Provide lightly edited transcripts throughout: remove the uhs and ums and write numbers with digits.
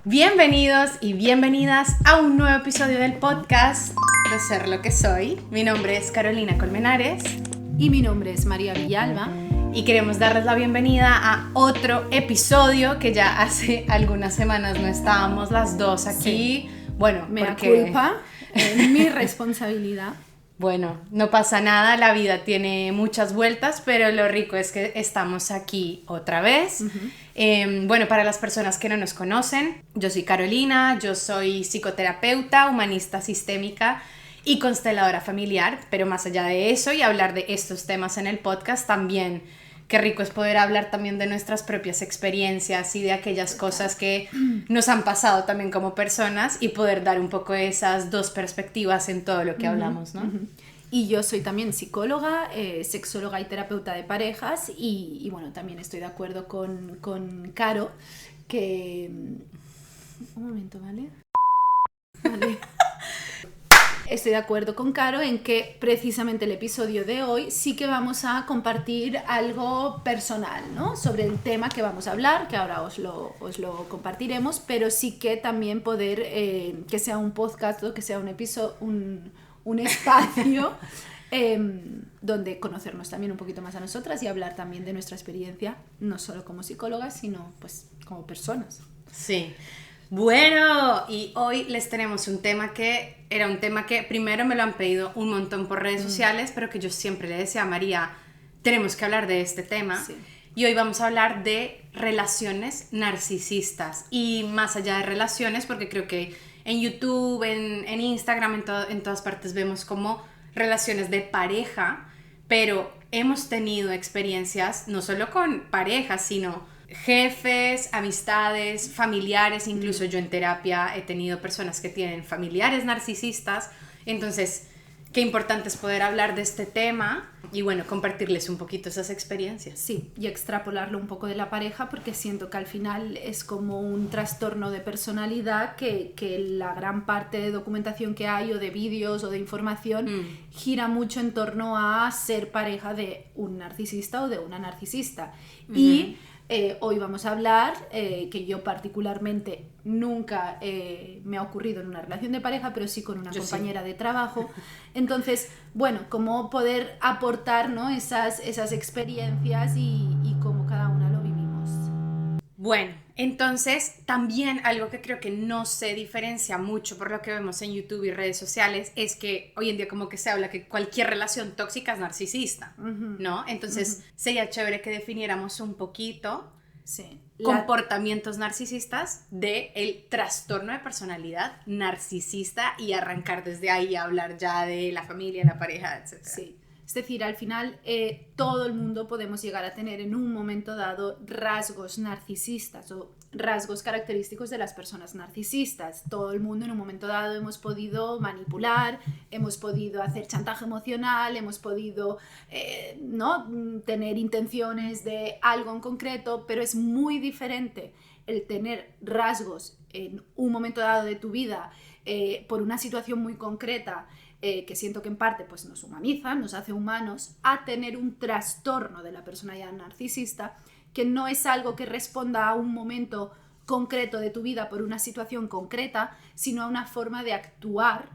Bienvenidos y bienvenidas a un nuevo episodio del podcast de Ser lo que soy. Mi nombre es Carolina Colmenares. Y mi nombre es María Villalba. Y queremos darles la bienvenida a otro episodio que ya hace algunas semanas no estábamos las dos aquí. Sí. Bueno, Mea porque... culpa, mi responsabilidad. Bueno, no pasa nada, la vida tiene muchas vueltas, pero lo rico es que estamos aquí otra vez. Bueno, para las personas que no nos conocen, yo soy Carolina, yo soy psicoterapeuta, humanista sistémica y consteladora familiar, pero más allá de eso y hablar de estos temas en el podcast, también qué rico es poder hablar también de nuestras propias experiencias y de aquellas cosas que nos han pasado también como personas y poder dar un poco esas dos perspectivas en todo lo que hablamos, ¿no? Y yo soy también psicóloga, sexóloga y terapeuta de parejas y bueno, también estoy de acuerdo con Caro que... Un momento, ¿vale? Vale. Estoy de acuerdo con Caro en que precisamente el episodio de hoy sí que vamos a compartir algo personal, ¿no? Sobre el tema que vamos a hablar, que ahora os lo compartiremos, pero sí que también poder que sea un podcast o que sea un episodio, un espacio donde conocernos también un poquito más a nosotras y hablar también de nuestra experiencia, no solo como psicólogas, sino pues como personas. Sí. Bueno, y hoy les tenemos un tema que era un tema que primero me lo han pedido un montón por redes sociales, pero que yo siempre le decía a María, tenemos que hablar de este tema. Sí. Y hoy vamos a hablar de relaciones narcisistas y más allá de relaciones, porque creo que en YouTube, en Instagram, en todas partes vemos como relaciones de pareja, pero hemos tenido experiencias no solo con parejas, sino jefes, amistades, familiares, incluso yo en terapia he tenido personas que tienen familiares narcisistas, entonces qué importante es poder hablar de este tema y bueno, compartirles un poquito esas experiencias. Sí, y extrapolarlo un poco de la pareja porque siento que al final es como un trastorno de personalidad que la gran parte de documentación que hay o de vídeos o de información gira mucho en torno a ser pareja de un narcisista o de una narcisista. Y hoy vamos a hablar, que yo particularmente nunca me ha ocurrido en una relación de pareja, pero sí con una compañera de trabajo. Entonces, bueno, cómo poder aportar, ¿no? esas experiencias y cómo cada una lo vivimos. Bueno, entonces también algo que creo que no se diferencia mucho por lo que vemos en YouTube y redes sociales es que hoy en día como que se habla que cualquier relación tóxica es narcisista, ¿no? Entonces sería chévere que definiéramos un poquito comportamientos narcisistas del trastorno de personalidad narcisista y arrancar desde ahí a hablar ya de la familia, la pareja, etc. Sí. Es decir, al final todo el mundo podemos llegar a tener en un momento dado rasgos narcisistas o rasgos característicos de las personas narcisistas. Todo el mundo en un momento dado hemos podido manipular, hemos podido hacer chantaje emocional, hemos podido ¿no? tener intenciones de algo en concreto, pero es muy diferente el tener rasgos en un momento dado de tu vida por una situación muy concreta que siento que en parte pues, nos humaniza, nos hace humanos, a tener un trastorno de la personalidad narcisista que no es algo que responda a un momento concreto de tu vida por una situación concreta, sino a una forma de actuar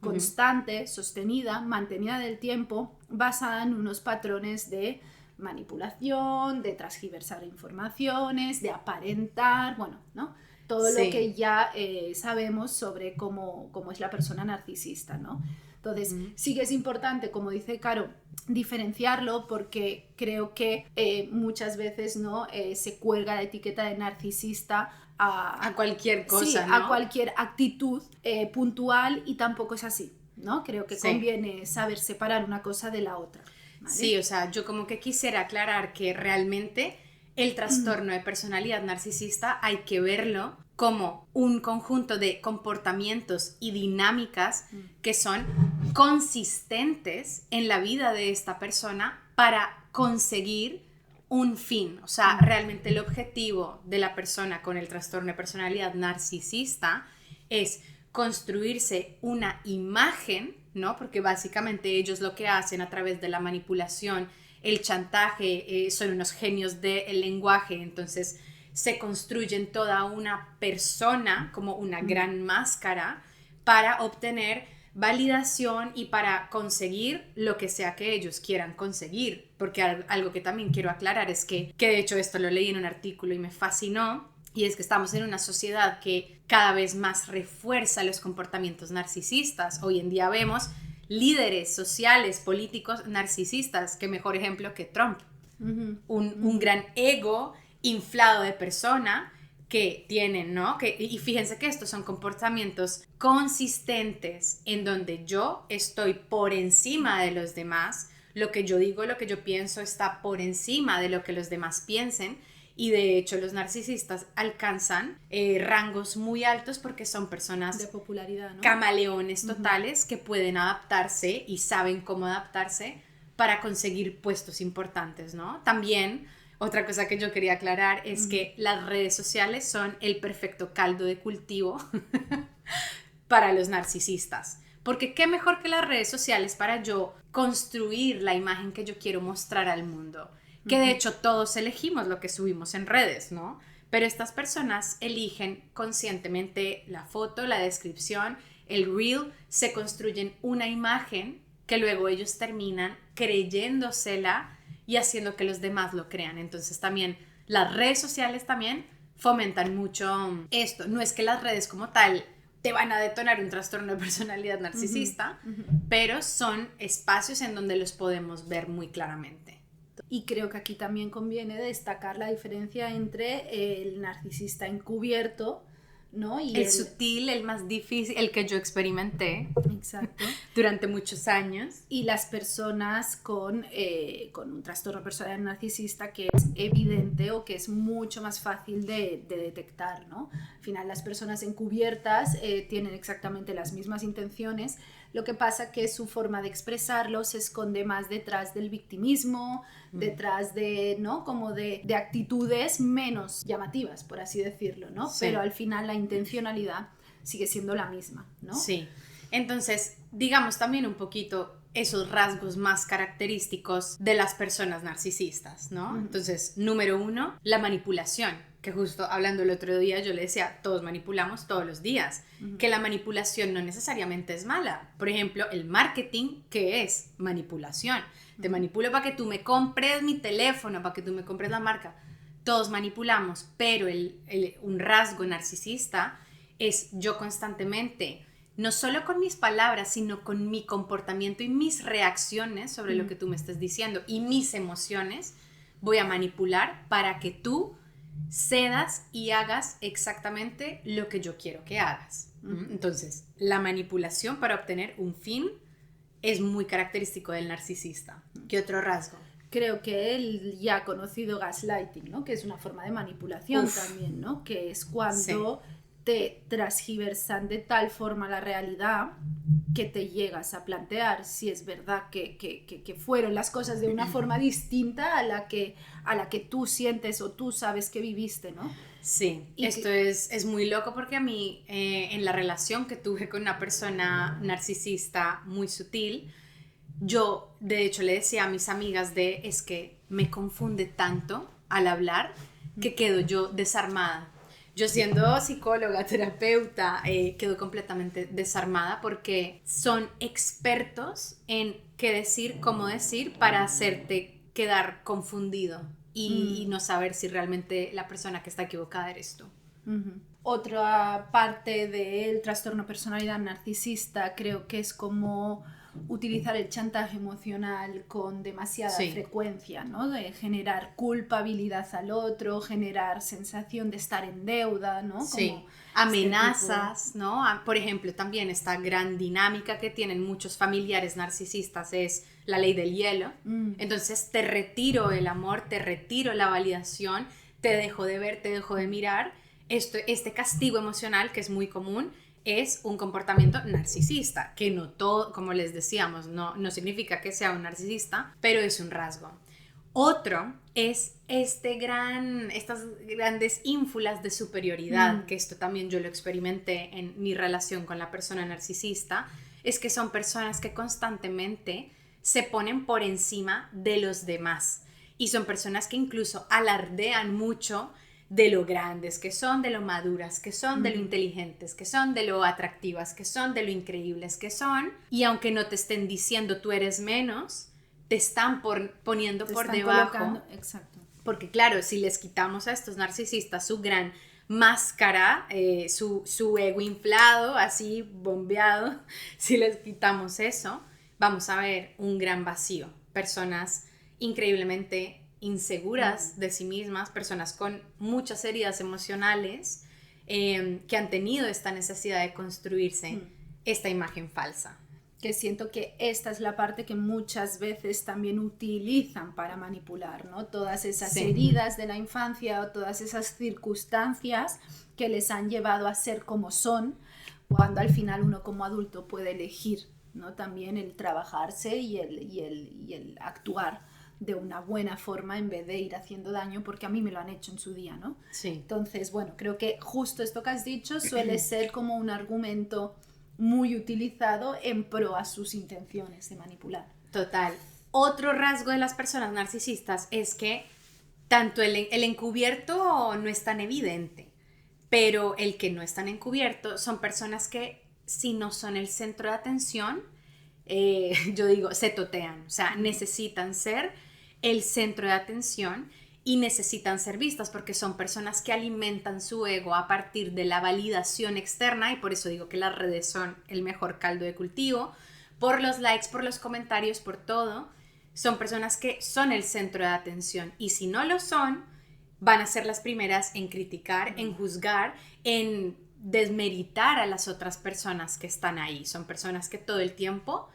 constante, sostenida, mantenida del tiempo, basada en unos patrones de manipulación, de transgiversar informaciones, de aparentar, bueno, ¿no? Todo lo que ya sabemos sobre cómo es la persona narcisista, ¿no? Entonces, sí que es importante, como dice Caro, diferenciarlo porque creo que muchas veces ¿no? Se cuelga la etiqueta de narcisista a cualquier cosa, ¿no? A cualquier actitud puntual y tampoco es así, ¿no? Creo que conviene saber separar una cosa de la otra, ¿vale? Sí, o sea, yo como que quisiera aclarar que realmente el trastorno de personalidad narcisista hay que verlo como un conjunto de comportamientos y dinámicas que son consistentes en la vida de esta persona para conseguir un fin. O sea, realmente el objetivo de la persona con el trastorno de personalidad narcisista es construirse una imagen, ¿no? Porque básicamente ellos lo que hacen a través de la manipulación, el chantaje, son unos genios del lenguaje, entonces se construyen toda una persona como una gran máscara para obtener validación y para conseguir lo que sea que ellos quieran conseguir. Porque algo que también quiero aclarar es que de hecho esto lo leí en un artículo y me fascinó, y es que estamos en una sociedad que cada vez más refuerza los comportamientos narcisistas. Hoy en día vemos líderes sociales, políticos narcisistas, que mejor ejemplo que Trump. Un gran ego inflado de persona que tienen, ¿no? Y fíjense que estos son comportamientos consistentes en donde yo estoy por encima de los demás, lo que yo digo, lo que yo pienso está por encima de lo que los demás piensen, y de hecho los narcisistas alcanzan rangos muy altos porque son personas de popularidad, ¿no? Camaleones totales que pueden adaptarse y saben cómo adaptarse para conseguir puestos importantes, ¿no? También otra cosa que yo quería aclarar es que las redes sociales son el perfecto caldo de cultivo para los narcisistas. Porque qué mejor que las redes sociales para yo construir la imagen que yo quiero mostrar al mundo. Que de hecho todos elegimos lo que subimos en redes, ¿no? Pero estas personas eligen conscientemente la foto, la descripción, el reel, se construyen una imagen que luego ellos terminan creyéndosela y haciendo que los demás lo crean. Entonces también las redes sociales también fomentan mucho esto. No es que las redes como tal te van a detonar un trastorno de personalidad narcisista, pero son espacios en donde los podemos ver muy claramente. Y creo que aquí también conviene destacar la diferencia entre el narcisista encubierto, ¿no? Y el sutil, el más difícil, el que yo experimenté. Exacto. Durante muchos años. Y las personas con un trastorno personal narcisista que es evidente o que es mucho más fácil de detectar, ¿no? Al final las personas encubiertas tienen exactamente las mismas intenciones. Lo que pasa que su forma de expresarlo se esconde más detrás del victimismo, detrás de, ¿no? Como de actitudes menos llamativas, por así decirlo, ¿no? Sí. Pero al final la intencionalidad sigue siendo la misma, ¿no? Sí. Entonces, digamos también un poquito esos rasgos más característicos de las personas narcisistas, ¿no? Entonces, número 1, la manipulación. Que justo hablando el otro día yo le decía, todos manipulamos todos los días, que la manipulación no necesariamente es mala. Por ejemplo, el marketing, ¿qué es? Manipulación. Te manipulo para que tú me compres mi teléfono, para que tú me compres la marca. Todos manipulamos, pero un rasgo narcisista es yo constantemente, no solo con mis palabras, sino con mi comportamiento y mis reacciones sobre lo que tú me estás diciendo y mis emociones, voy a manipular para que tú cedas y hagas exactamente lo que yo quiero que hagas. Entonces, la manipulación para obtener un fin es muy característico del narcisista. ¿Qué otro rasgo? Creo que el ya conocido gaslighting, ¿no? Que es una forma de manipulación también, ¿no? Que es cuando te transgiversan de tal forma la realidad que te llegas a plantear si es verdad que fueron las cosas de una forma distinta a la que tú sientes o tú sabes que viviste, ¿no? Sí, y esto es muy loco porque a mí en la relación que tuve con una persona narcisista muy sutil, yo de hecho le decía a mis amigas es que me confunde tanto al hablar que quedo yo desarmada. Yo siendo psicóloga, terapeuta, quedo completamente desarmada porque son expertos en qué decir, cómo decir para hacerte quedar confundido y no saber si realmente la persona que está equivocada eres tú. Otra parte del trastorno personalidad narcisista creo que es como utilizar el chantaje emocional con demasiada frecuencia, ¿no? De generar culpabilidad al otro, generar sensación de estar en deuda, ¿no? Sí. Como amenazas, ¿no? Por ejemplo, también esta gran dinámica que tienen muchos familiares narcisistas es la ley del hielo. Entonces te retiro el amor, te retiro la validación, te dejo de ver, te dejo de mirar. Este castigo emocional que es muy común es un comportamiento narcisista, que no todo, como les decíamos, no significa que sea un narcisista, pero es un rasgo. Otro es estas grandes ínfulas de superioridad, que esto también yo lo experimenté en mi relación con la persona narcisista, es que son personas que constantemente se ponen por encima de los demás y son personas que incluso alardean mucho de lo grandes que son, de lo maduras que son, de lo inteligentes que son, de lo atractivas que son, de lo increíbles que son. Y aunque no te estén diciendo tú eres menos, te están poniendo Te por están debajo. colocando, exacto. Porque claro, si les quitamos a estos narcisistas su gran máscara, su ego inflado, así bombeado, si les quitamos eso, vamos a ver un gran vacío. Personas increíblemente inseguras de sí mismas, personas con muchas heridas emocionales que han tenido esta necesidad de construirse esta imagen falsa. Que siento que esta es la parte que muchas veces también utilizan para manipular, ¿no? Todas esas heridas de la infancia o todas esas circunstancias que les han llevado a ser como son, cuando al final uno como adulto puede elegir, ¿no? También el trabajarse y el actuar de una buena forma en vez de ir haciendo daño, porque a mí me lo han hecho en su día, ¿no? Sí. Entonces, bueno, creo que justo esto que has dicho suele ser como un argumento muy utilizado en pro a sus intenciones de manipular. Total. Otro rasgo de las personas narcisistas es que tanto el encubierto no es tan evidente, pero el que no es tan encubierto son personas que si no son el centro de atención, yo digo, se totean, o sea, necesitan ser el centro de atención y necesitan ser vistas porque son personas que alimentan su ego a partir de la validación externa y por eso digo que las redes son el mejor caldo de cultivo, por los likes, por los comentarios, por todo. Son personas que son el centro de atención y si no lo son, van a ser las primeras en criticar, en juzgar, en desmeritar a las otras personas que están ahí. Son personas que todo el tiempo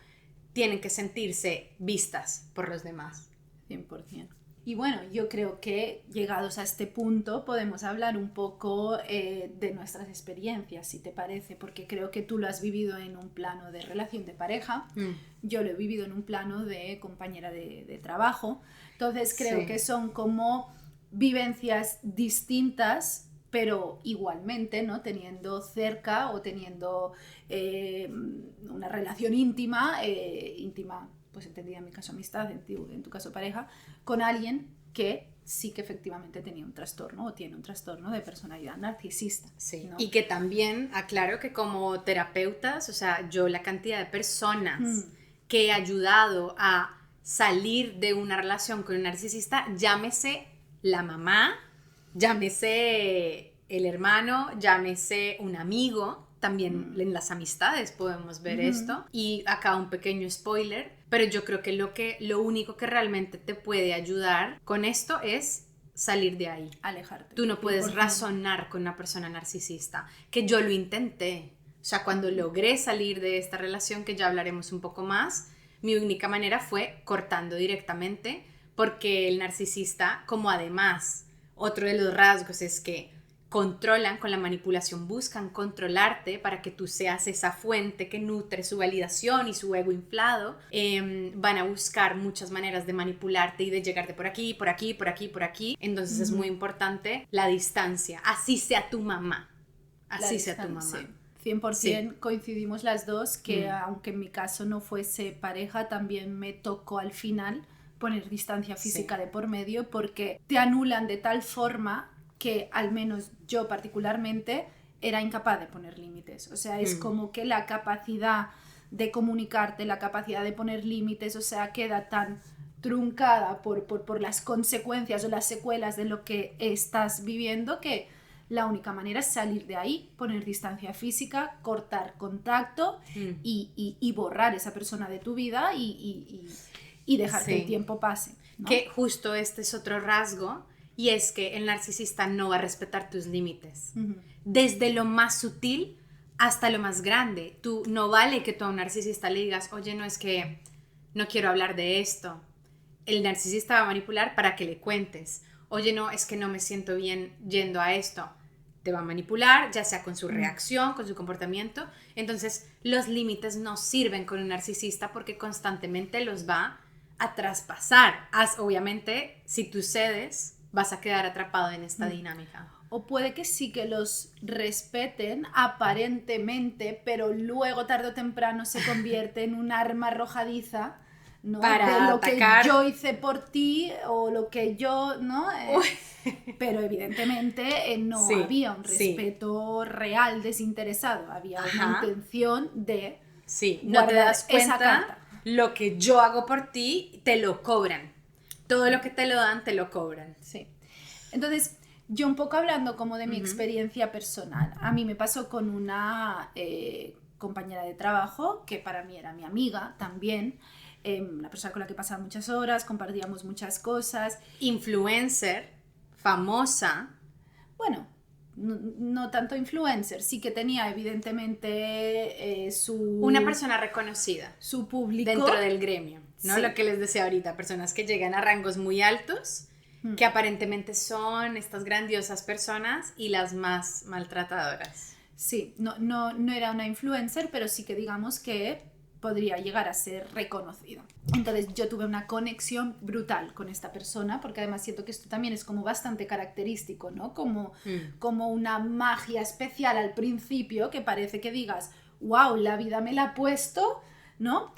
tienen que sentirse vistas por los demás. 100%. Y bueno, yo creo que llegados a este punto podemos hablar un poco de nuestras experiencias, si te parece, porque creo que tú lo has vivido en un plano de relación de pareja, yo lo he vivido en un plano de compañera de trabajo, entonces creo que son como vivencias distintas, pero igualmente, ¿no? Teniendo cerca o teniendo una relación íntima, pues entendida en mi caso amistad, en tu caso pareja, con alguien que sí que efectivamente tenía un trastorno o tiene un trastorno de personalidad narcisista. Sí, ¿no? y que también aclaro que como terapeutas, o sea, yo la cantidad de personas que he ayudado a salir de una relación con un narcisista, llámese la mamá, llámese el hermano, llámese un amigo, también en las amistades podemos ver esto. Y acá un pequeño spoiler, pero yo creo que lo único que realmente te puede ayudar con esto es salir de ahí. Alejarte. Tú no puedes razonar con una persona narcisista, que yo lo intenté. O sea, cuando logré salir de esta relación, que ya hablaremos un poco más, mi única manera fue cortando directamente, porque el narcisista, como además, otro de los rasgos es que controlan con la manipulación, buscan controlarte para que tú seas esa fuente que nutre su validación y su ego inflado. Van a buscar muchas maneras de manipularte y de llegarte por aquí, por aquí, por aquí, por aquí. Entonces es muy importante la distancia, así sea tu mamá, así sea tu mamá. Sí. 100% coincidimos las dos que aunque en mi caso no fuese pareja, también me tocó al final poner distancia física de por medio porque te anulan de tal forma que al menos yo particularmente era incapaz de poner límites. O sea, es como que la capacidad de comunicarte, la capacidad de poner límites, o sea, queda tan truncada por las consecuencias o las secuelas de lo que estás viviendo que la única manera es salir de ahí, poner distancia física, cortar contacto y borrar esa persona de tu vida y dejar que el tiempo pase, ¿no? Que justo este es otro rasgo. Y es que el narcisista no va a respetar tus límites. Desde lo más sutil hasta lo más grande. Tú no vale que tú a un narcisista le digas, oye, no es que no quiero hablar de esto. El narcisista va a manipular para que le cuentes. Oye, no, es que no me siento bien yendo a esto. Te va a manipular, ya sea con su reacción, con su comportamiento. Entonces, los límites no sirven con un narcisista porque constantemente los va a traspasar. Obviamente, si tú cedes, vas a quedar atrapado en esta dinámica. O puede que sí que los respeten aparentemente, pero luego tarde o temprano se convierte en un arma arrojadiza ¿no? Para de lo atacar. que yo hice por ti o lo que yo, ¿no? Pero evidentemente no Sí, había un sí. respeto real desinteresado, había una Ajá. intención de Sí, no te guardar das esa cuenta, carta. lo que yo hago por ti, te lo cobran. Todo lo que te lo dan, te lo cobran. Sí. Entonces, yo un poco hablando como de mi Ujú. experiencia personal, a mí me pasó con una compañera de trabajo que para mí era mi amiga también, una persona con la que pasaba muchas horas, compartíamos muchas cosas. Influencer, famosa. Bueno, no tanto influencer, sí que tenía evidentemente Una persona reconocida su público. dentro del gremio, ¿no? Sí. Lo que les decía ahorita, personas que llegan a rangos muy altos, que aparentemente son estas grandiosas personas y las más maltratadoras. Sí, no era una influencer, pero sí que digamos que podría llegar a ser reconocida. Entonces yo tuve una conexión brutal con esta persona, porque además siento que esto también es como bastante característico, ¿no? Como una magia especial al principio, que parece que digas, wow, la vida me la ha puesto, ¿no?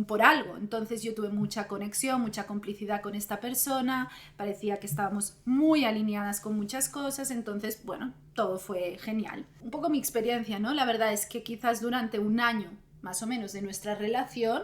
Por algo. Entonces yo tuve mucha conexión, mucha complicidad con esta persona, parecía que estábamos muy alineadas con muchas cosas, entonces, bueno, todo fue genial. Un poco mi experiencia, ¿no? La verdad es que quizás durante un año más o menos de nuestra relación,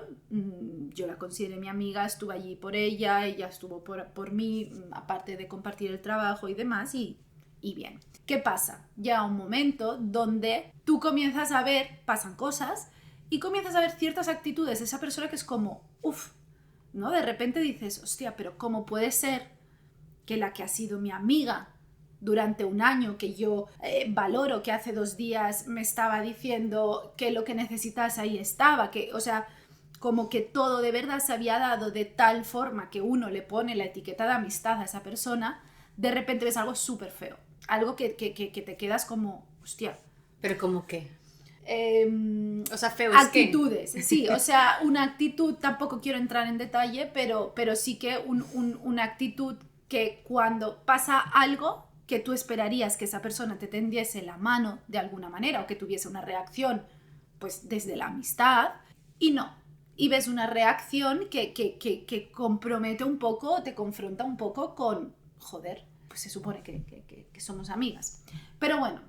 yo la consideré mi amiga, estuve allí por ella estuvo por mí, aparte de compartir el trabajo y demás, y bien. ¿Qué pasa? Llega un momento donde tú comienzas a ver, pasan cosas, y comienzas a ver ciertas actitudes de esa persona que es como, uff, ¿no? De repente dices, hostia, pero ¿cómo puede ser que la que ha sido mi amiga durante un año, que yo valoro, que hace 2 días me estaba diciendo que lo que necesitas ahí estaba, que, o sea, como que todo de verdad se había dado de tal forma que uno le pone la etiqueta de amistad a esa persona, de repente ves algo súper feo, algo que te quedas como, hostia. ¿Pero cómo qué? O sea, feo actitudes, es que... sí, o sea, una actitud, tampoco quiero entrar en detalle, pero sí que una actitud que cuando pasa algo que tú esperarías que esa persona te tendiese la mano de alguna manera o que tuviese una reacción pues desde la amistad, y no, y ves una reacción que compromete un poco, te confronta un poco con, joder, pues se supone que somos amigas, pero bueno,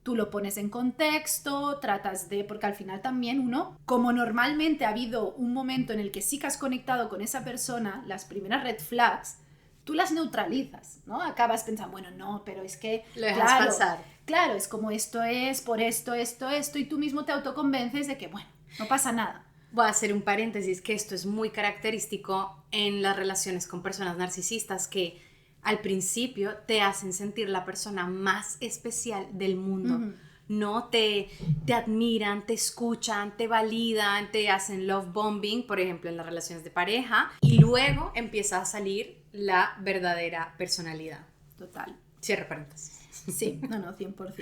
tú lo pones en contexto, tratas de, porque al final también uno, como normalmente ha habido un momento en el que sí que has conectado con esa persona, las primeras red flags, tú las neutralizas, ¿no? Acabas pensando, bueno, no, pero es que, lo dejas pasar. Claro, es como esto es, por esto, y tú mismo te autoconvences de que, bueno, no pasa nada. Voy a hacer un paréntesis, que esto es muy característico en las relaciones con personas narcisistas, que al principio te hacen sentir la persona más especial del mundo. No te admiran, te escuchan, te validan, te hacen love bombing, por ejemplo, en las relaciones de pareja, y luego empieza a salir la verdadera personalidad. Total. Cierre paréntesis. Sí, no, 100%.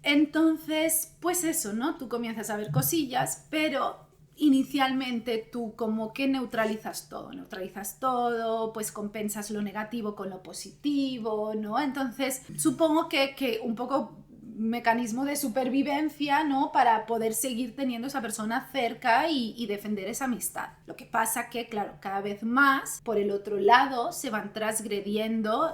Entonces, pues eso, ¿no? Tú comienzas a ver cosillas, pero inicialmente tú como que neutralizas todo, pues compensas lo negativo con lo positivo, ¿no? Entonces, supongo que un poco mecanismo de supervivencia, ¿no? Para poder seguir teniendo esa persona cerca y defender esa amistad. Lo que pasa que, claro, cada vez más por el otro lado se van transgrediendo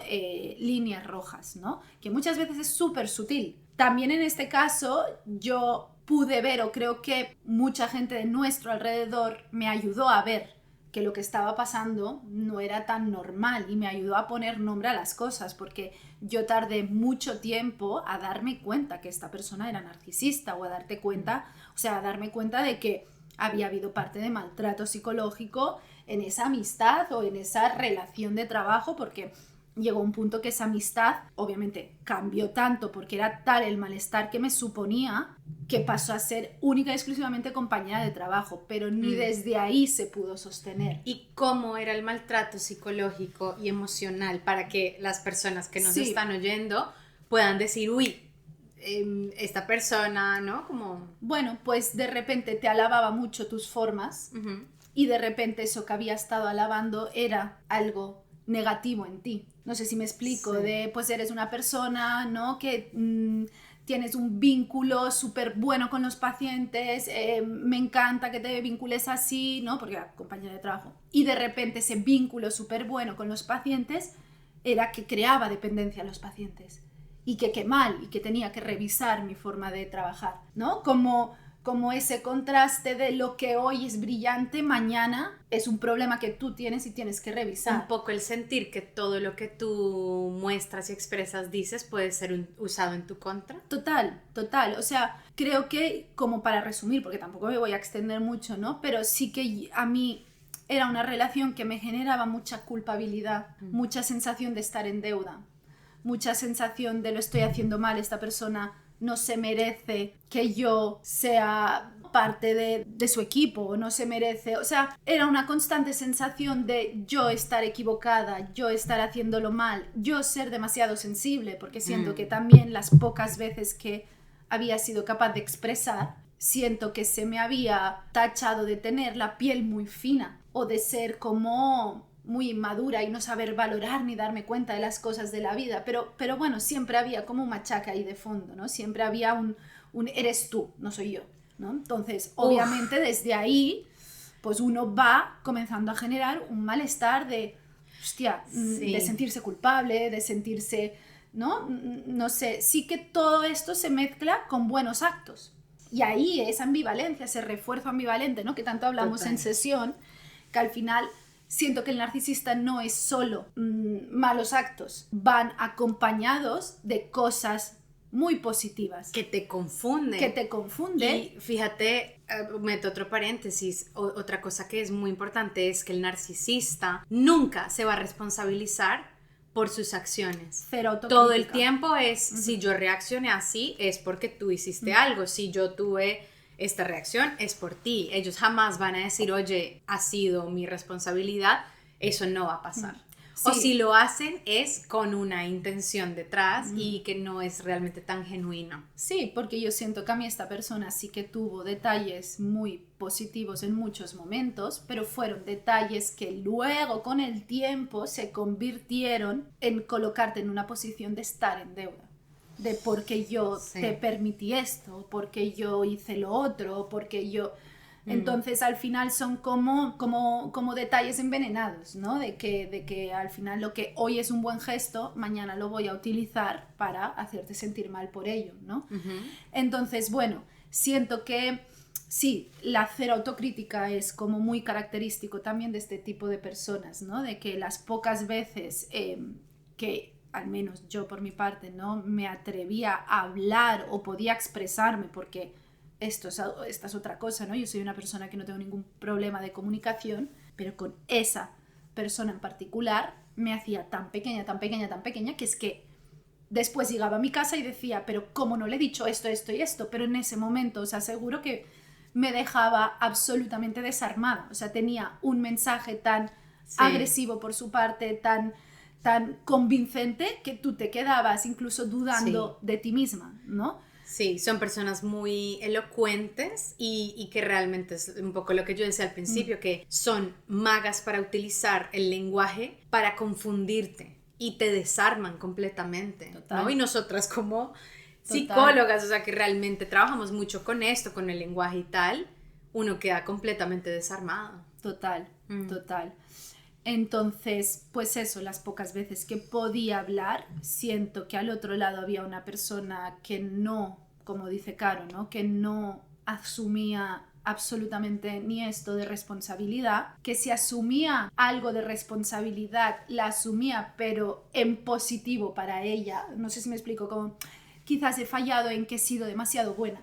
líneas rojas, ¿no? Que muchas veces es súper sutil. También en este caso yo pude ver, o creo que mucha gente de nuestro alrededor me ayudó a ver que lo que estaba pasando no era tan normal y me ayudó a poner nombre a las cosas, porque yo tardé mucho tiempo a darme cuenta que esta persona era narcisista, o a darte cuenta, o sea, a darme cuenta de que había habido parte de maltrato psicológico en esa amistad o en esa relación de trabajo, porque llegó un punto que esa amistad obviamente cambió tanto porque era tal el malestar que me suponía que pasó a ser única y exclusivamente compañera de trabajo, pero ni desde ahí se pudo sostener. ¿Y cómo era el maltrato psicológico y emocional para que las personas que nos están oyendo puedan decir, uy, esta persona, ¿no? Como... Bueno, pues de repente te alababa mucho tus formas y de repente eso que había estado alabando era algo negativo en ti. No sé si me explico, sí. de pues eres una persona, ¿no? Que tienes un vínculo súper bueno con los pacientes, me encanta que te vincules así, ¿no? Porque era compañera de trabajo. Y de repente ese vínculo súper bueno con los pacientes era que creaba dependencia a los pacientes. Y que qué mal, y que tenía que revisar mi forma de trabajar, ¿no? Como ese contraste de lo que hoy es brillante, mañana es un problema que tú tienes y tienes que revisar. Un poco el sentir que todo lo que tú muestras y expresas, dices, puede ser usado en tu contra. Total. O sea, creo que, como para resumir, porque tampoco me voy a extender mucho, ¿no? Pero sí que a mí era una relación que me generaba mucha culpabilidad, mucha sensación de estar en deuda, mucha sensación de lo estoy haciendo mal, esta persona no se merece que yo sea parte de su equipo, no se merece, o sea, era una constante sensación de yo estar equivocada, yo estar haciéndolo mal, yo ser demasiado sensible, porque siento que también las pocas veces que había sido capaz de expresar, siento que se me había tachado de tener la piel muy fina o de ser como muy inmadura y no saber valorar ni darme cuenta de las cosas de la vida, pero bueno, siempre había como un machaca ahí de fondo, ¿no? Siempre había un eres tú, no soy yo, ¿no? Entonces, obviamente desde ahí, pues uno va comenzando a generar un malestar de, hostia, de sentirse culpable, de sentirse, ¿no? No sé, sí que todo esto se mezcla con buenos actos. Y ahí esa ambivalencia, ese refuerzo ambivalente, ¿no? Que tanto hablamos en sesión, que al final siento que el narcisista no es solo malos actos, van acompañados de cosas muy positivas. Que te confunden. Y fíjate, meto otro paréntesis, otra cosa que es muy importante es que el narcisista nunca se va a responsabilizar por sus acciones. Cero autocrítica. Todo el tiempo es, si yo reaccioné así, es porque tú hiciste algo, si yo tuve esta reacción es por ti. Ellos jamás van a decir, oye, ha sido mi responsabilidad, eso no va a pasar. Sí. O si lo hacen es con una intención detrás y que no es realmente tan genuino. Sí, porque yo siento que a mí esta persona sí que tuvo detalles muy positivos en muchos momentos, pero fueron detalles que luego con el tiempo se convirtieron en colocarte en una posición de estar en deuda. De por qué yo te permití esto, porque yo hice lo otro, porque yo... Entonces al final son como detalles envenenados, ¿no? De que al final lo que hoy es un buen gesto, mañana lo voy a utilizar para hacerte sentir mal por ello, ¿no? Entonces, bueno, siento que sí, la cero autocrítica es como muy característico también de este tipo de personas, ¿no? De que las pocas veces que al menos yo por mi parte, ¿no? Me atrevía a hablar o podía expresarme, porque esta es otra cosa, ¿no? Yo soy una persona que no tengo ningún problema de comunicación, pero con esa persona en particular me hacía tan pequeña, que es que después llegaba a mi casa y decía, pero ¿cómo no le he dicho esto, esto y esto? Pero en ese momento os aseguro que me dejaba absolutamente desarmada, o sea, tenía un mensaje tan agresivo por su parte, tan convincente, que tú te quedabas incluso dudando de ti misma, ¿no? Sí, son personas muy elocuentes y que realmente es un poco lo que yo decía al principio, que son magas para utilizar el lenguaje para confundirte y te desarman completamente, ¿no? Y nosotras como psicólogas, o sea, que realmente trabajamos mucho con esto, con el lenguaje y tal, uno queda completamente desarmado. Total. Entonces, pues eso, las pocas veces que podía hablar, siento que al otro lado había una persona que no, como dice Caro, ¿no? Que no asumía absolutamente ni esto de responsabilidad, que si asumía algo de responsabilidad, la asumía, pero en positivo para ella. No sé si me explico, como quizás he fallado en que he sido demasiado buena.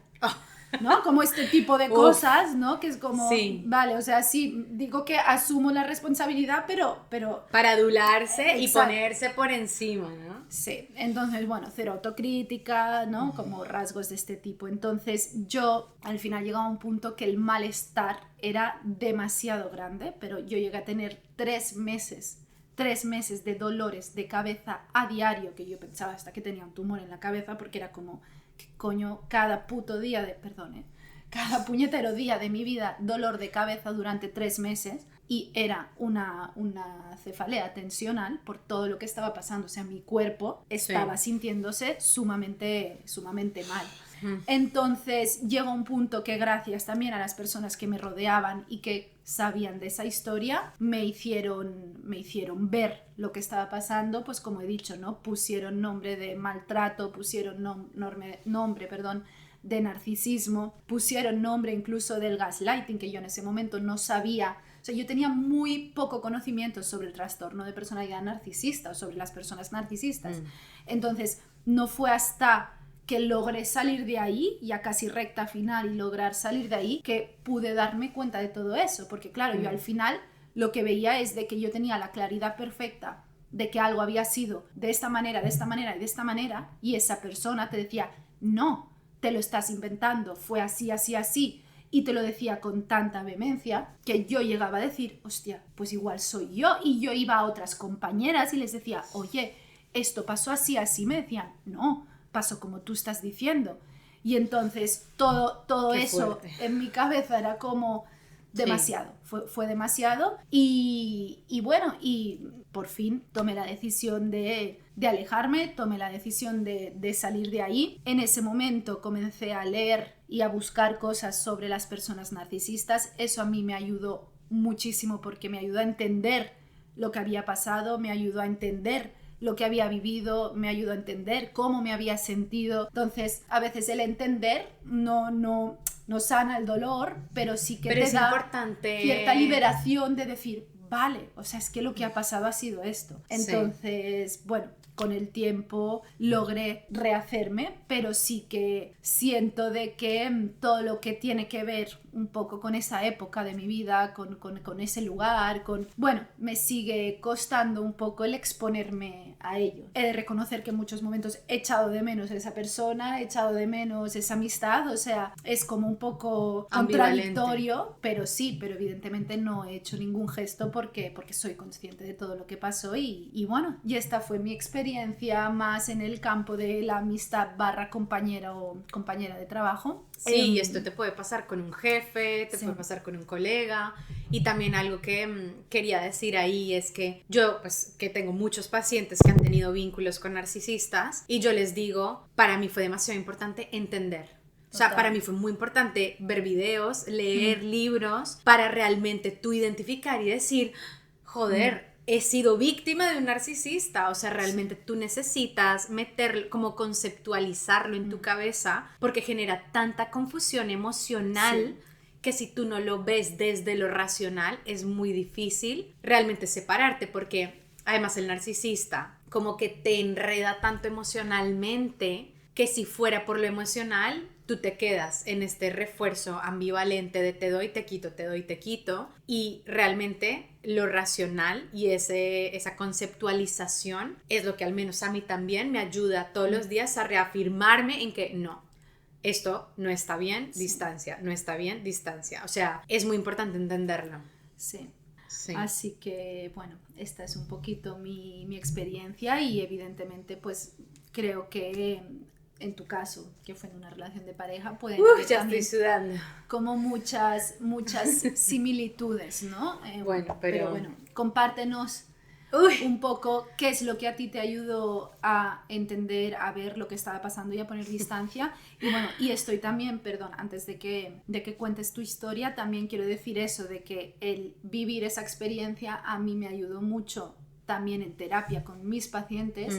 ¿No? Como este tipo de cosas, ¿no? Que es como, vale, o sea, sí, digo que asumo la responsabilidad, pero... Para adularse y ponerse por encima, ¿no? Sí, entonces, bueno, cero autocrítica, ¿no? Como rasgos de este tipo. Entonces, yo al final llegaba a un punto que el malestar era demasiado grande, pero yo llegué a tener 3 meses de dolores de cabeza a diario, que yo pensaba hasta que tenía un tumor en la cabeza, porque era como... ¿Qué coño? Cada puñetero día de mi vida dolor de cabeza durante 3 meses, y era una cefalea tensional por todo lo que estaba pasando. O sea, mi cuerpo estaba sintiéndose sumamente mal. Entonces llegó un punto que gracias también a las personas que me rodeaban y que sabían de esa historia, me hicieron ver lo que estaba pasando, pues como he dicho, ¿no? Pusieron nombre de maltrato, pusieron nombre, de narcisismo, pusieron nombre incluso del gaslighting, que yo en ese momento no sabía. O sea, yo tenía muy poco conocimiento sobre el trastorno de personalidad narcisista o sobre las personas narcisistas. Entonces, no fue hasta que logré salir de ahí, ya casi recta final y lograr salir de ahí, que pude darme cuenta de todo eso, porque claro, yo al final lo que veía es de que yo tenía la claridad perfecta de que algo había sido de esta manera, de esta manera y de esta manera, y esa persona te decía, no, te lo estás inventando, fue así, así, así, y te lo decía con tanta vehemencia que yo llegaba a decir, hostia, pues igual soy yo, y yo iba a otras compañeras y les decía, oye, esto pasó así, así, me decían, no, pasó como tú estás diciendo. Y entonces todo eso en mi cabeza era como demasiado, fue demasiado y bueno, y por fin tomé la decisión de alejarme, tomé la decisión de salir de ahí. En ese momento comencé a leer y a buscar cosas sobre las personas narcisistas. Eso a mí me ayudó muchísimo porque me ayudó a entender lo que había pasado, me ayudó a entender lo que había vivido, me ayudó a entender cómo me había sentido. Entonces, a veces el entender no sana el dolor, pero sí que te da importante cierta liberación de decir, vale, o sea, es que lo que ha pasado ha sido esto. Entonces, bueno, con el tiempo logré rehacerme, pero sí que siento de que todo lo que tiene que ver un poco con esa época de mi vida, con ese lugar, bueno, me sigue costando un poco el exponerme a ello. He de reconocer que en muchos momentos he echado de menos a esa persona, he echado de menos esa amistad, o sea, es como un poco contradictorio, pero evidentemente no he hecho ningún gesto porque soy consciente de todo lo que pasó y bueno, y esta fue mi experiencia más en el campo de la amistad / compañera o compañera de trabajo. Sí, y esto te puede pasar con un jefe, te puede pasar con un colega. Y también algo que quería decir ahí es que yo, pues, que tengo muchos pacientes que han tenido vínculos con narcisistas y yo les digo, para mí fue demasiado importante entender. O sea, para mí fue muy importante ver videos, leer libros, para realmente tú identificar y decir, joder, he sido víctima de un narcisista. O sea, realmente tú necesitas meterlo, como conceptualizarlo en tu cabeza, porque genera tanta confusión emocional que si tú no lo ves desde lo racional, es muy difícil realmente separarte, porque además el narcisista como que te enreda tanto emocionalmente que si fuera por lo emocional, tú te quedas en este refuerzo ambivalente de te doy, te quito, y realmente lo racional y esa conceptualización es lo que al menos a mí también me ayuda todos los días a reafirmarme en que no, esto no está bien, distancia, no está bien, distancia. O sea, es muy importante entenderlo. Sí. Así que, bueno, esta es un poquito mi experiencia y evidentemente pues creo que en tu caso, que fue en una relación de pareja, pueden haber ya estoy sudando. Como muchas similitudes, ¿no? Bueno, pero bueno, compártenos un poco qué es lo que a ti te ayudó a entender, a ver lo que estaba pasando y a poner distancia. Y bueno, y estoy también, perdón, antes de que cuentes tu historia, también quiero decir eso, de que el vivir esa experiencia a mí me ayudó mucho también en terapia con mis pacientes,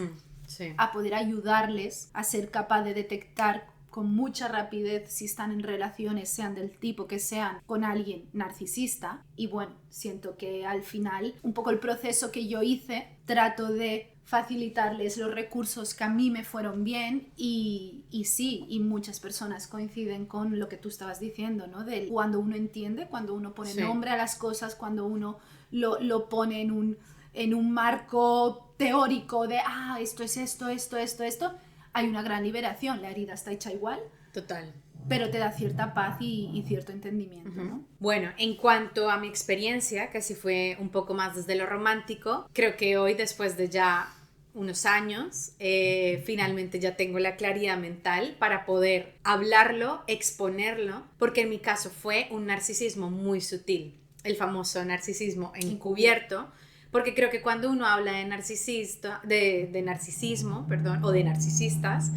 a poder ayudarles a ser capaz de detectar con mucha rapidez si están en relaciones, sean del tipo que sean, con alguien narcisista. Y bueno, siento que al final un poco el proceso que yo hice, trato de facilitarles los recursos que a mí me fueron bien y sí, y muchas personas coinciden con lo que tú estabas diciendo, ¿no? De cuando uno entiende, cuando uno pone nombre a las cosas, cuando uno lo pone en un marco teórico de, esto es esto, hay una gran liberación, la herida está hecha igual. Total. Pero te da cierta paz y cierto entendimiento, ¿no? Bueno, en cuanto a mi experiencia, que sí fue un poco más desde lo romántico, creo que hoy, después de ya unos años, finalmente ya tengo la claridad mental para poder hablarlo, exponerlo, porque en mi caso fue un narcisismo muy sutil. el famoso narcisismo encubierto, porque creo que cuando uno habla de narcisismo, perdón, o de narcisistas,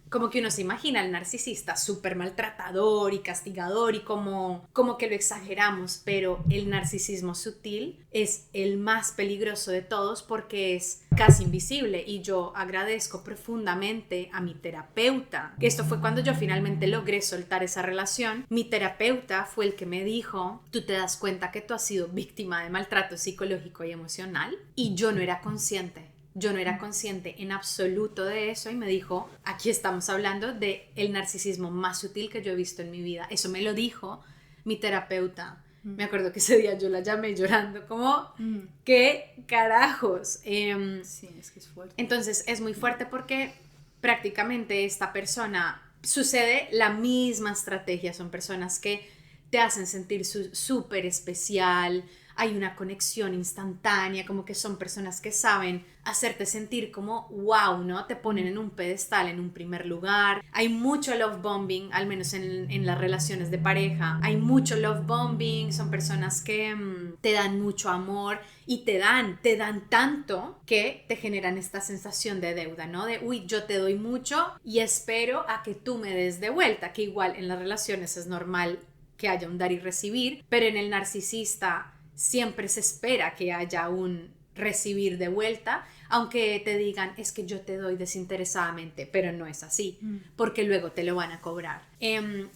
como que uno se imagina al narcisista súper maltratador y castigador y como que lo exageramos, pero el narcisismo sutil es el más peligroso de todos porque es casi invisible, y yo agradezco profundamente a mi terapeuta, que esto fue cuando yo finalmente logré soltar esa relación. Mi terapeuta fue el que me dijo: tú te das cuenta que tú has sido víctima de maltrato psicológico y emocional, y yo no era consciente. Yo no era consciente en absoluto de eso, y me dijo: aquí estamos hablando de el narcisismo más sutil que yo he visto en mi vida. Eso me lo dijo mi terapeuta. Me acuerdo que ese día yo la llamé llorando como, ¿qué carajos? Sí, es que es fuerte. Entonces es muy fuerte porque prácticamente esta persona sucede la misma estrategia. Son personas que te hacen sentir súper especial, hay una conexión instantánea, como que son personas que saben hacerte sentir como wow, ¿no? Te ponen en un pedestal, en un primer lugar. Hay mucho love bombing, al menos en las relaciones de pareja. Hay mucho love bombing, son personas que te dan mucho amor y te dan tanto que te generan esta sensación de deuda, ¿no? De, uy, yo te doy mucho y espero a que tú me des de vuelta, que igual en las relaciones es normal que haya un dar y recibir, pero en el narcisista siempre se espera que haya un recibir de vuelta, aunque te digan: es que yo te doy desinteresadamente, pero no es así, porque luego te lo van a cobrar.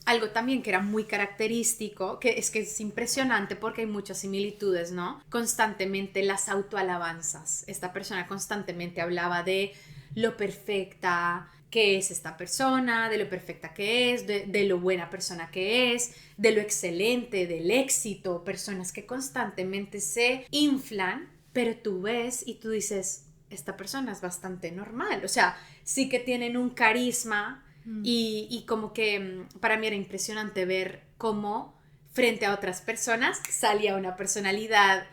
Algo también que era muy característico, que es impresionante porque hay muchas similitudes, ¿no? Constantemente las autoalabanzas. Esta persona constantemente hablaba de lo perfecta que es esta persona, de lo perfecta que es, de lo buena persona que es, de lo excelente, del éxito. Personas que constantemente se inflan, pero tú ves y tú dices: esta persona es bastante normal. O sea, sí que tienen un carisma y como que para mí era impresionante ver cómo frente a otras personas salía una personalidad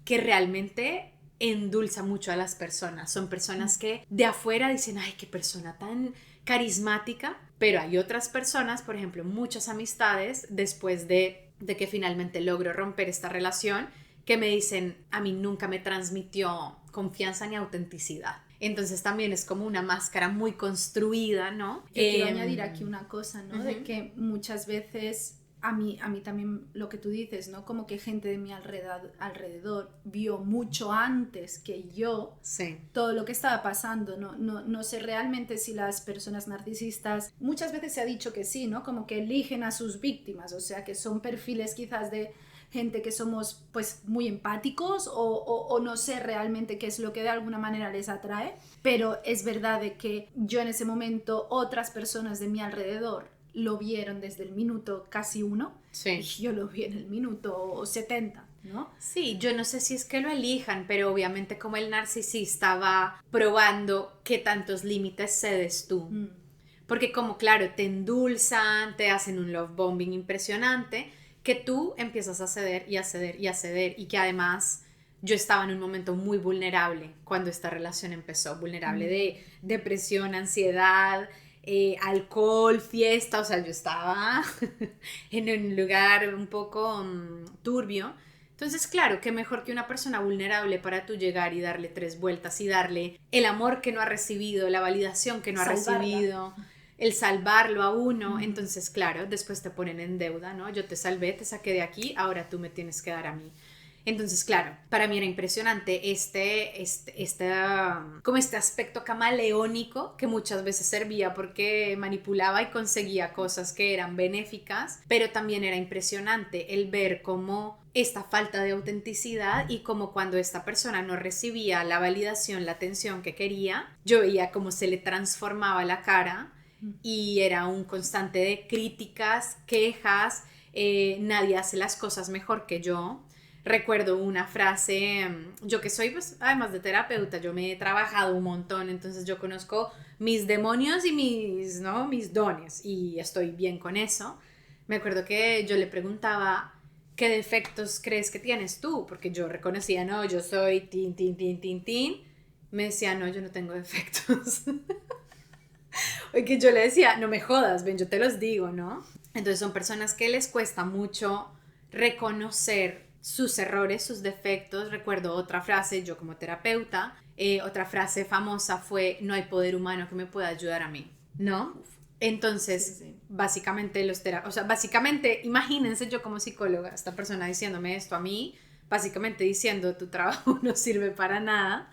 que realmente endulza mucho a las personas. Son personas que de afuera dicen: ay, qué persona tan carismática, pero hay otras personas, por ejemplo, muchas amistades, después de que finalmente logro romper esta relación, que me dicen: a mí nunca me transmitió confianza ni autenticidad. Entonces también es como una máscara muy construida, ¿no? Yo quiero añadir aquí una cosa, ¿no? Uh-huh. De que muchas veces a mí también lo que tú dices, ¿no? Como que gente de mi alrededor vio mucho antes que yo todo lo que estaba pasando. No sé realmente si las personas narcisistas, muchas veces se ha dicho que sí, ¿no? Como que eligen a sus víctimas, o sea, que son perfiles quizás de gente que somos pues muy empáticos o no sé realmente qué es lo que de alguna manera les atrae, pero es verdad de que yo en ese momento, otras personas de mi alrededor lo vieron desde el minuto casi 1 y yo lo vi en el minuto 70, ¿no? Sí, yo no sé si es que lo elijan, pero obviamente como el narcisista va probando qué tantos límites cedes tú. Porque como claro, te endulzan, te hacen un love bombing impresionante, que tú empiezas a ceder y a ceder y a ceder, y que además yo estaba en un momento muy vulnerable cuando esta relación empezó, vulnerable de depresión, ansiedad, alcohol, fiesta, o sea, yo estaba en un lugar un poco turbio. Entonces, claro, qué mejor que una persona vulnerable para tú llegar y darle 3 vueltas y darle el amor que no ha recibido, la validación que no ha recibido, el salvarlo a uno. Entonces, claro, después te ponen en deuda, ¿no? Yo te salvé, te saqué de aquí, ahora tú me tienes que dar a mí. Entonces, claro, para mí era impresionante como este aspecto camaleónico que muchas veces servía porque manipulaba y conseguía cosas que eran benéficas, pero también era impresionante el ver cómo esta falta de autenticidad y como cuando esta persona no recibía la validación, la atención que quería, yo veía cómo se le transformaba la cara y era un constante de críticas, quejas, nadie hace las cosas mejor que yo. Recuerdo una frase, yo que soy pues además de terapeuta, yo me he trabajado un montón, entonces yo conozco mis demonios y mis dones y estoy bien con eso. Me acuerdo que yo le preguntaba: ¿qué defectos crees que tienes tú? Porque yo reconocía: no, yo soy tin, tin, tin, tin, tin. Me decía: no, yo no tengo defectos. O que yo le decía: no me jodas, ven, yo te los digo, ¿no? Entonces son personas que les cuesta mucho reconocer sus errores, sus defectos. Recuerdo otra frase, yo como terapeuta, otra frase famosa fue: no hay poder humano que me pueda ayudar a mí, ¿no? Entonces, Sí. básicamente básicamente, imagínense yo como psicóloga, esta persona diciéndome esto a mí, básicamente diciendo: tu trabajo no sirve para nada.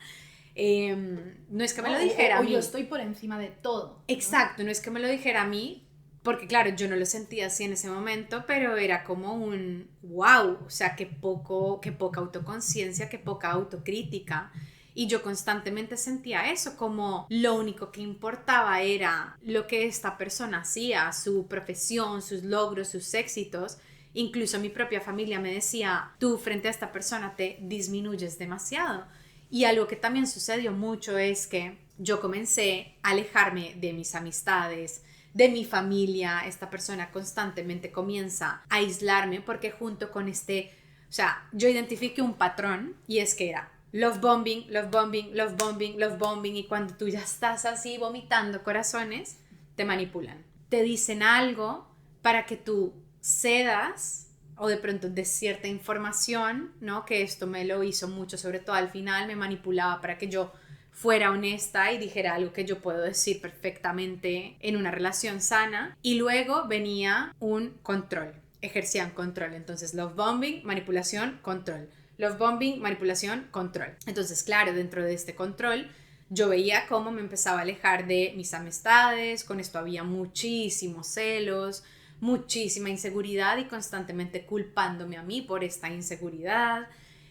No es que me lo dijera a mí. Yo estoy por encima de todo. Exacto, no es que me lo dijera a mí, porque claro, yo no lo sentía así en ese momento, pero era como un wow, o sea, qué poca autoconciencia, qué poca autocrítica. Y yo constantemente sentía eso, como lo único que importaba era lo que esta persona hacía, su profesión, sus logros, sus éxitos. Incluso mi propia familia me decía: tú frente a esta persona te disminuyes demasiado. Y algo que también sucedió mucho es que yo comencé a alejarme de mis amistades, de mi familia. Esta persona constantemente comienza a aislarme porque junto con o sea, yo identifiqué un patrón, y es que era love bombing, love bombing, love bombing, love bombing, y cuando tú ya estás así vomitando corazones, te manipulan. Te dicen algo para que tú cedas, o de pronto de cierta información, ¿no? Que esto me lo hizo mucho, sobre todo al final, me manipulaba para que yo fuera honesta y dijera algo que yo puedo decir perfectamente en una relación sana. Y luego venía un control, ejercían control. Entonces, love bombing, manipulación, control. Love bombing, manipulación, control. Entonces, claro, dentro de este control, yo veía cómo me empezaba a alejar de mis amistades. Con esto había muchísimos celos, muchísima inseguridad, y constantemente culpándome a mí por esta inseguridad.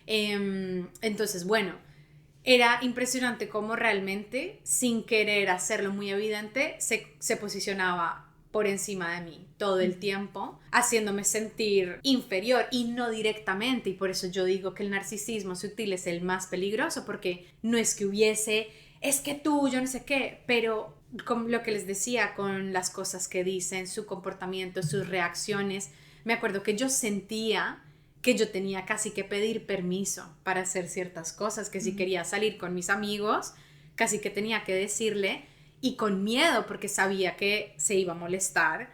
Entonces, bueno, era impresionante cómo realmente, sin querer hacerlo muy evidente, se posicionaba por encima de mí todo el tiempo, haciéndome sentir inferior, y no directamente. Y por eso yo digo que el narcisismo sutil es el más peligroso, porque no es que hubiese, es que tú, yo no sé qué, pero como lo que les decía, con las cosas que dicen, su comportamiento, sus reacciones. Me acuerdo que yo sentía que yo tenía casi que pedir permiso para hacer ciertas cosas, que si quería salir con mis amigos, casi que tenía que decirle, y con miedo, porque sabía que se iba a molestar.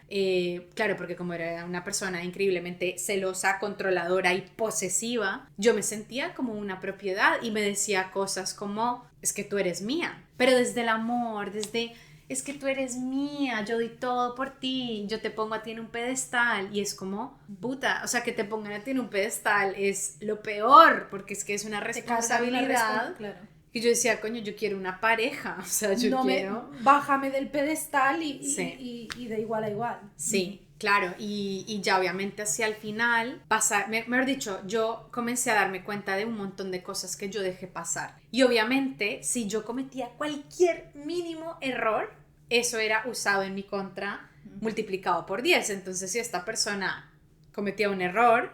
Claro, porque como era una persona increíblemente celosa, controladora y posesiva, yo me sentía como una propiedad, y me decía cosas como: es que tú eres mía, pero desde el amor, desde: es que tú eres mía, yo doy todo por ti, yo te pongo a ti en un pedestal. Y es como, puta, o sea, que te pongan a ti en un pedestal es lo peor, porque es que es una responsabilidad. Claro. Y yo decía: coño, yo quiero una pareja, o sea, yo quiero... Bájame del pedestal Sí. y de igual a igual. Sí, claro, y ya obviamente hacia el final, mejor dicho, yo comencé a darme cuenta de un montón de cosas que yo dejé pasar. Y obviamente, si yo cometía cualquier mínimo error, eso era usado en mi contra, multiplicado por 10. Entonces, si esta persona cometía un error,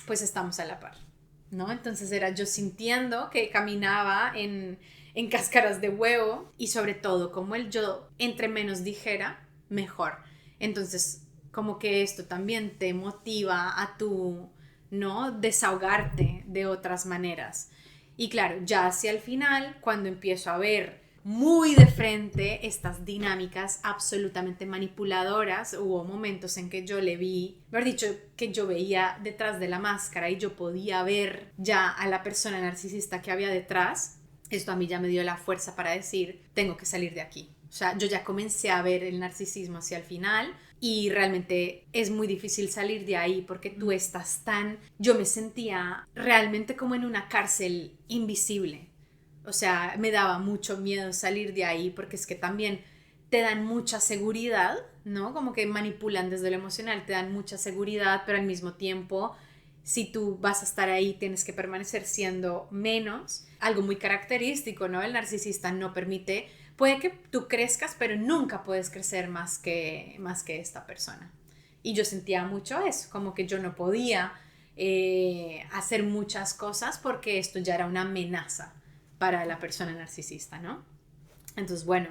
pues estamos a la par, ¿no? Entonces era yo sintiendo que caminaba en cáscaras de huevo, y sobre todo, como yo entre menos dijera, mejor. Entonces, como que esto también te motiva a tu, ¿no?, desahogarte de otras maneras. Y claro, ya hacia el final, cuando empiezo a ver muy de frente estas dinámicas absolutamente manipuladoras, hubo momentos en que yo le vi, mejor dicho, que yo veía detrás de la máscara, y yo podía ver ya a la persona narcisista que había detrás. Esto a mí ya me dio la fuerza para decir: tengo que salir de aquí. O sea, yo ya comencé a ver el narcisismo hacia el final, y realmente es muy difícil salir de ahí, porque tú estás yo me sentía realmente como en una cárcel invisible. O sea, me daba mucho miedo salir de ahí, porque es que también te dan mucha seguridad, ¿no? Como que manipulan desde lo emocional, te dan mucha seguridad, pero al mismo tiempo, si tú vas a estar ahí, tienes que permanecer siendo menos. Algo muy característico, ¿no? El narcisista no permite, puede que tú crezcas, pero nunca puedes crecer más que esta persona. Y yo sentía mucho eso, como que yo no podía hacer muchas cosas, porque esto ya era una amenaza para la persona narcisista, ¿no? Entonces, bueno,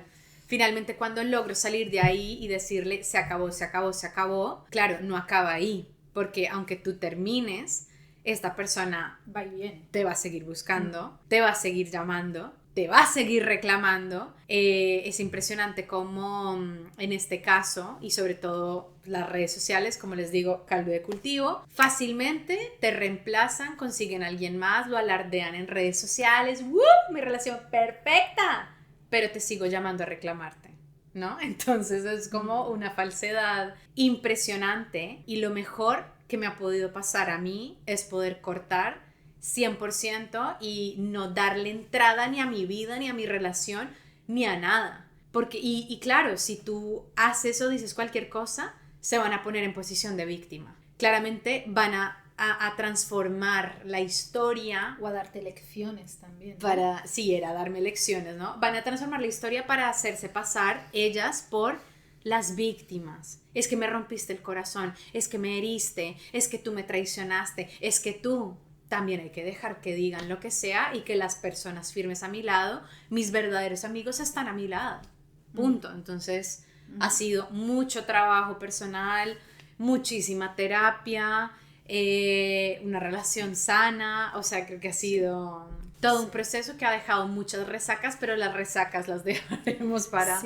finalmente cuando logro salir de ahí y decirle: se acabó, se acabó, se acabó, claro, no acaba ahí, porque aunque tú termines, esta persona va y viene, te va a seguir buscando, te va a seguir llamando, te va a seguir reclamando. Es impresionante cómo en este caso, y sobre todo las redes sociales, como les digo, caldo de cultivo, fácilmente te reemplazan, consiguen a alguien más, lo alardean en redes sociales, ¡woo! Mi relación perfecta, pero te sigo llamando a reclamarte, ¿no? Entonces es como una falsedad impresionante, y lo mejor que me ha podido pasar a mí es poder cortar 100% y no darle entrada ni a mi vida, ni a mi relación, ni a nada. Porque, y claro, si tú haces o dices cualquier cosa, se van a poner en posición de víctima. Claramente van a transformar la historia. O a darte lecciones también, ¿no? Para, sí, era darme lecciones, ¿no? Van a transformar la historia para hacerse pasar ellas por las víctimas. Es que me rompiste el corazón, es que me heriste, es que tú me traicionaste, es que tú... También hay que dejar que digan lo que sea y que las personas firmes a mi lado, mis verdaderos amigos, están a mi lado. Punto. Entonces, ha sido mucho trabajo personal, muchísima terapia, una relación sana. O sea, creo que ha sido todo un proceso que ha dejado muchas resacas, pero las resacas las dejaremos para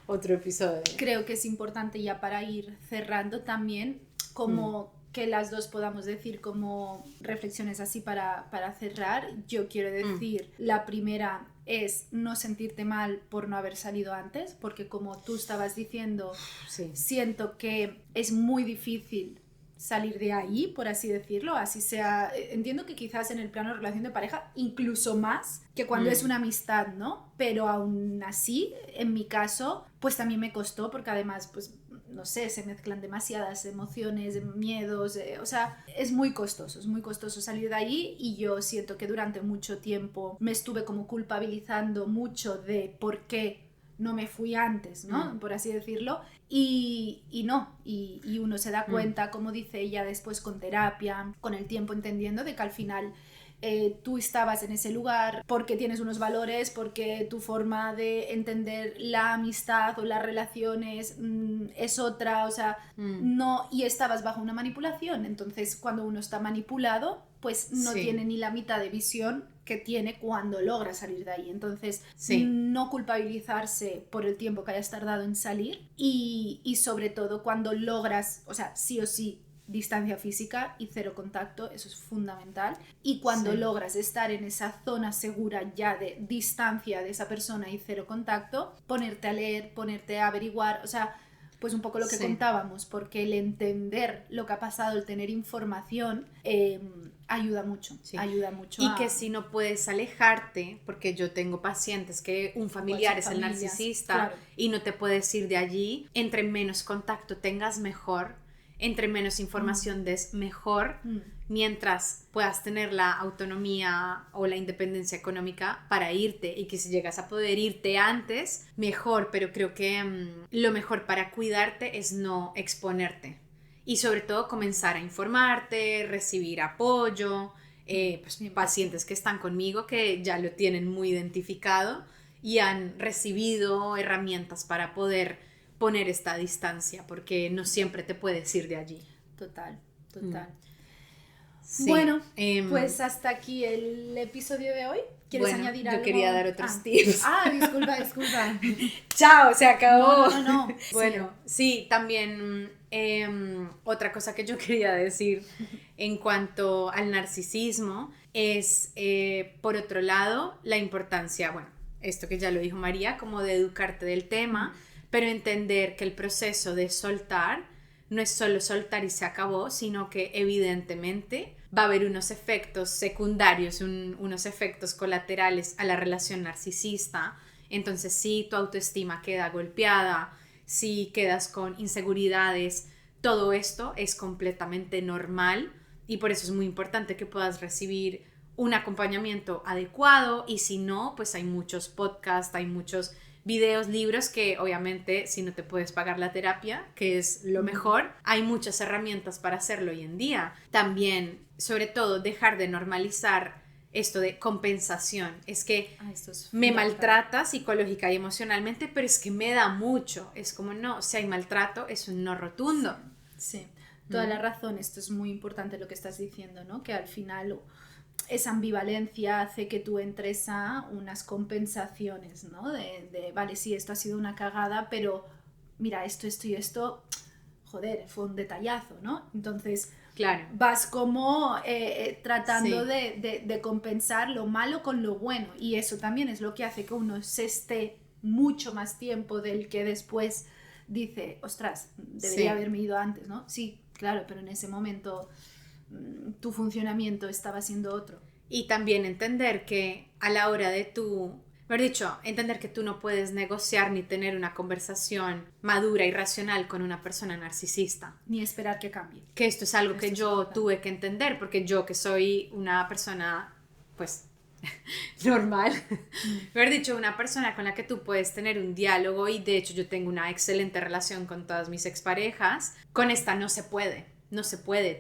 otro episodio. Creo que es importante, ya para ir cerrando también, como que las dos podamos decir como reflexiones así para cerrar. Yo quiero decir, la primera es no sentirte mal por no haber salido antes, porque como tú estabas diciendo, siento que es muy difícil salir de ahí, por así decirlo, así sea. Entiendo que quizás en el plano de relación de pareja incluso más que cuando es una amistad, ¿no? Pero aún así, en mi caso, pues también me costó, porque además, pues no sé, se mezclan demasiadas emociones, miedos, o sea, es muy costoso salir de ahí, y yo siento que durante mucho tiempo me estuve como culpabilizando mucho de por qué no me fui antes, ¿no? Por así decirlo, y uno se da cuenta, como dice ella, después con terapia, con el tiempo, entendiendo de que al final tú estabas en ese lugar porque tienes unos valores, porque tu forma de entender la amistad o las relaciones es otra, o sea, no, y estabas bajo una manipulación. Entonces, cuando uno está manipulado, pues no tiene ni la mitad de visión que tiene cuando logra salir de ahí. Entonces, no culpabilizarse por el tiempo que hayas tardado en salir, y sobre todo cuando logras, o sea, sí o sí, distancia física y cero contacto, eso es fundamental. Y cuando logras estar en esa zona segura ya de distancia de esa persona y cero contacto, ponerte a leer, ponerte a averiguar, o sea, pues un poco lo que contábamos, porque el entender lo que ha pasado, el tener información, ayuda mucho, ayuda mucho. Y que si no puedes alejarte, porque yo tengo pacientes que un familiar es el narcisista, y no te puedes ir de allí, entre menos contacto tengas mejor, entre menos información des mejor, mientras puedas tener la autonomía o la independencia económica para irte, y que si llegas a poder irte antes, mejor. Pero creo que lo mejor para cuidarte es no exponerte, y sobre todo comenzar a informarte, recibir apoyo, pues pacientes que están conmigo que ya lo tienen muy identificado y han recibido herramientas para poder poner esta distancia, porque no siempre te puedes ir de allí. Total. Bueno, pues hasta aquí el episodio de hoy. ¿Quieres añadir algo? Yo quería dar otros tips. Disculpa. Chao, se acabó. No. Bueno, sí, también otra cosa que yo quería decir en cuanto al narcisismo es, por otro lado, la importancia, bueno, esto que ya lo dijo María, como de educarte del tema, pero entender que el proceso de soltar no es solo soltar y se acabó, sino que evidentemente va a haber unos efectos secundarios, unos efectos colaterales a la relación narcisista. Entonces, si tu autoestima queda golpeada, si quedas con inseguridades, todo esto es completamente normal, y por eso es muy importante que puedas recibir un acompañamiento adecuado. Y si no, pues hay muchos podcasts, hay muchos videos, libros, que obviamente si no te puedes pagar la terapia, que es lo mejor, hay muchas herramientas para hacerlo hoy en día. También, sobre todo, dejar de normalizar esto de compensación. Es que me maltrata psicológica y emocionalmente, pero es que me da mucho. Es como, no, si hay maltrato, es un no rotundo. Sí. Toda la razón. Esto es muy importante lo que estás diciendo, ¿no? Que al final esa ambivalencia hace que tú entres a unas compensaciones, ¿no? Vale, sí, esto ha sido una cagada, pero mira, esto y esto, joder, fue un detallazo, ¿no? Entonces, claro, vas como tratando sí, de compensar lo malo con lo bueno, y eso también es lo que hace que uno se esté mucho más tiempo del que después dice, ostras, debería sí. haberme ido antes, ¿no? Sí, claro, pero en ese momento tu funcionamiento estaba siendo otro. Y también entender que a la hora de mejor dicho, entender que tú no puedes negociar ni tener una conversación madura y racional con una persona narcisista. Ni esperar que cambie. Que esto es algo Esto que es yo importante. tuve que entender, porque yo que soy una persona, pues, normal, mejor dicho, una persona con la que tú puedes tener un diálogo, y de hecho yo tengo una excelente relación con todas mis exparejas, con esta no se puede,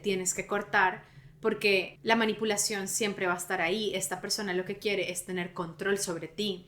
tienes que cortar, porque la manipulación siempre va a estar ahí. Esta persona lo que quiere es tener control sobre ti.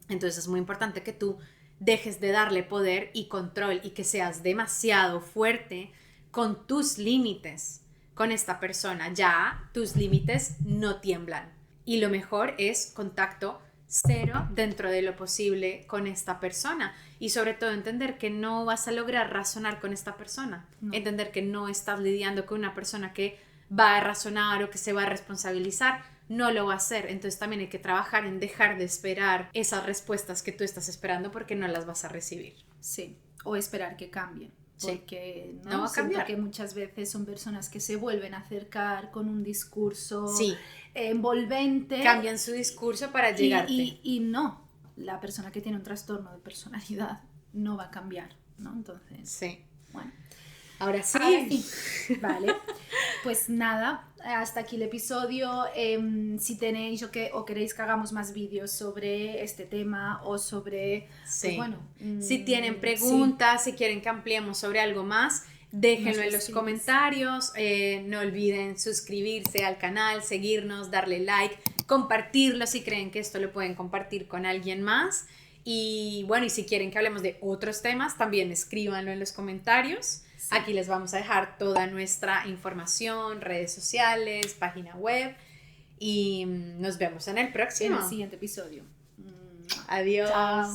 Entonces es muy importante que tú dejes de darle poder y control, y que seas demasiado fuerte con tus límites con esta persona. Ya tus límites no tiemblan. Y lo mejor es contacto cero dentro de lo posible con esta persona. Y sobre todo entender que no vas a lograr razonar con esta persona. No. Entender que no estás lidiando con una persona que va a razonar o que se va a responsabilizar. No lo va a hacer. Entonces también hay que trabajar en dejar de esperar esas respuestas que tú estás esperando, porque no las vas a recibir. Sí, o esperar que cambien. Porque no va a siento cambiar. que muchas veces son personas que se vuelven a acercar con un discurso Sí, envolvente. cambian su discurso para llegarte. Y no, la persona que tiene un trastorno de personalidad no va a cambiar, ¿no? Entonces, Sí. bueno. Ahora sí. Ahora sí. Vale. Pues nada, hasta aquí el episodio. Si tenéis o queréis que hagamos más vídeos sobre este tema o sobre, Sí. pues bueno, Si tienen preguntas, si quieren que ampliemos sobre algo más, déjenlo en los escribís. comentarios. No olviden suscribirse al canal, seguirnos, darle like, compartirlo si creen que esto lo pueden compartir con alguien más. Y bueno, y si quieren que hablemos de otros temas, también escríbanlo en los comentarios. Sí. Aquí les vamos a dejar toda nuestra información, redes sociales, página web, y nos vemos en el próximo. En el siguiente episodio. Adiós. Chao.